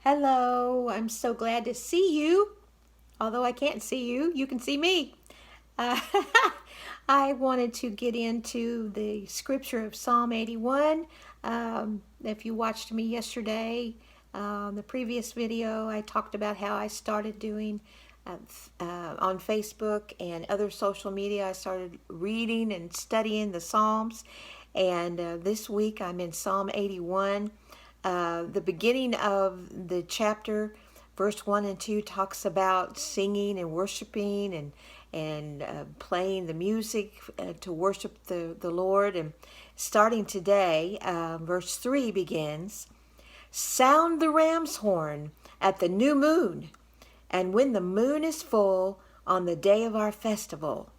Hello, I'm so glad to see you. Although I can't see you, you can see me. Uh, I wanted to get into the scripture of Psalm 81. If you watched me yesterday, the previous video, I talked about how I started doing on Facebook and other social media. I started reading and studying the Psalms. And this week I'm in Psalm 81. The beginning of the chapter, verse 1 and 2, talks about singing and worshiping and playing the music to worship the Lord. And starting today, verse 3 begins, "Sound the ram's horn at the new moon, and when the moon is full on the day of our festival.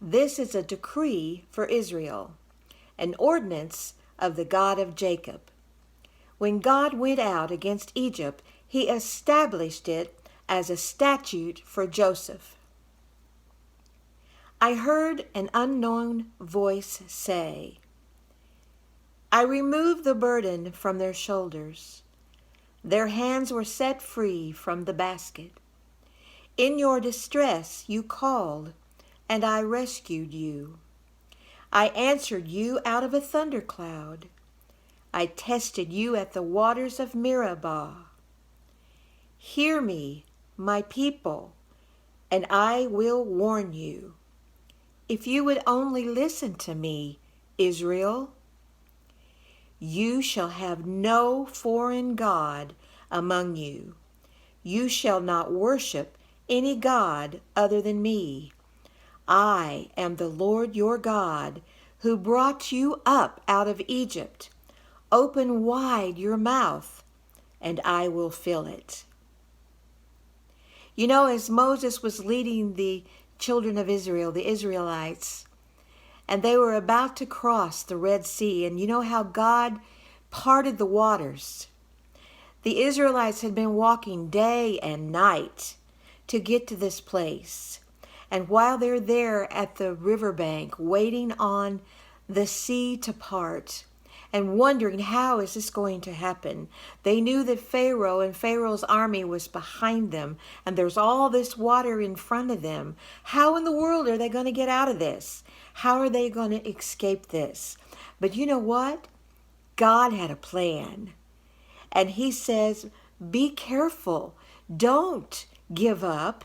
This is a decree for Israel, an ordinance of the God of Jacob. When God went out against Egypt, he established it as a statute for Joseph. I heard an unknown voice say, 'I removed the burden from their shoulders. Their hands were set free from the basket. In your distress you called, and I rescued you. I answered you out of a thundercloud. I tested you at the waters of Meribah. Hear me, my people, and I will warn you. If you would only listen to me, Israel, you shall have no foreign god among you. You shall not worship any god other than me. I am the Lord your God, who brought you up out of Egypt. Open wide your mouth, and I will fill it.'" You know, as Moses was leading the children of Israel, the Israelites, and they were about to cross the Red Sea, and you know how God parted the waters. The Israelites had been walking day and night to get to this place. And while they're there at the riverbank, waiting on the sea to part, and wondering how is this going to happen, they knew that Pharaoh and Pharaoh's army was behind them, and there's all this water in front of them. How in the world are they going to get out of this? How are they going to escape this? But you know what? God had a plan. And he says, be careful. Don't give up.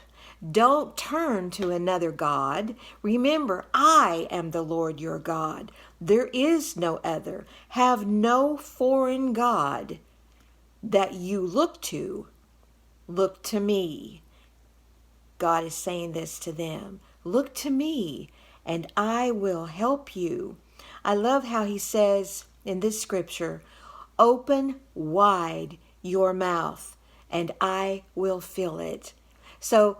Don't turn to another god. Remember, I am the Lord your God. There is no other. Have no foreign god that you look to. Look to me. God is saying this to them. Look to me, and I will help you. I love how he says in this scripture, open wide your mouth, and I will fill it. So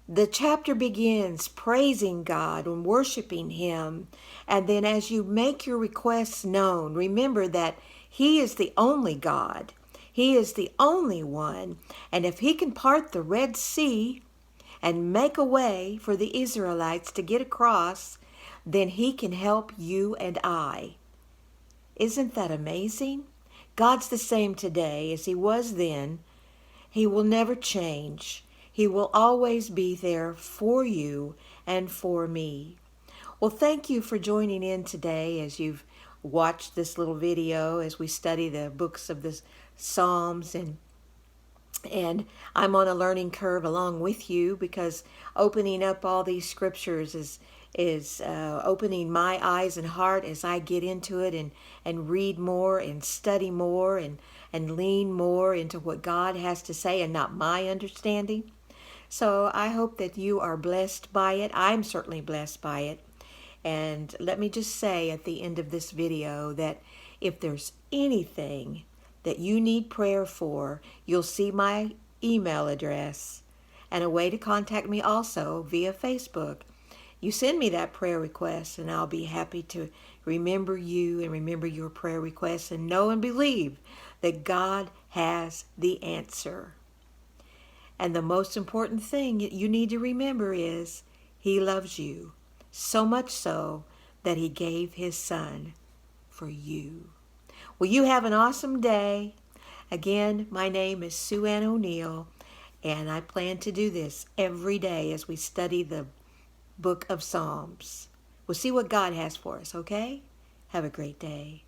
the chapter begins praising God and worshiping him. And then as you make your requests known, remember that he is the only God. He is the only one. And if he can part the Red Sea and make a way for the Israelites to get across, then he can help you and I. Isn't that amazing? God's the same today as he was then. He will never change. He will always be there for you and for me. Well, thank you for joining in today as you've watched this little video as we study the books of the Psalms, and I'm on a learning curve along with you, because opening up all these scriptures is opening my eyes and heart as I get into it and read more and study more and lean more into what God has to say and not my understanding. So I hope that you are blessed by it. I'm certainly blessed by it. And let me just say at the end of this video that if there's anything that you need prayer for, you'll see my email address and a way to contact me also via Facebook. You send me that prayer request, and I'll be happy to remember you and remember your prayer requests and know and believe that God has the answer. And the most important thing you need to remember is he loves you, so much so that he gave his son for you. Well, you have an awesome day. Again, my name is Sue Ann O'Neill, and I plan to do this every day as we study the book of Psalms. We'll see what God has for us, okay? Have a great day.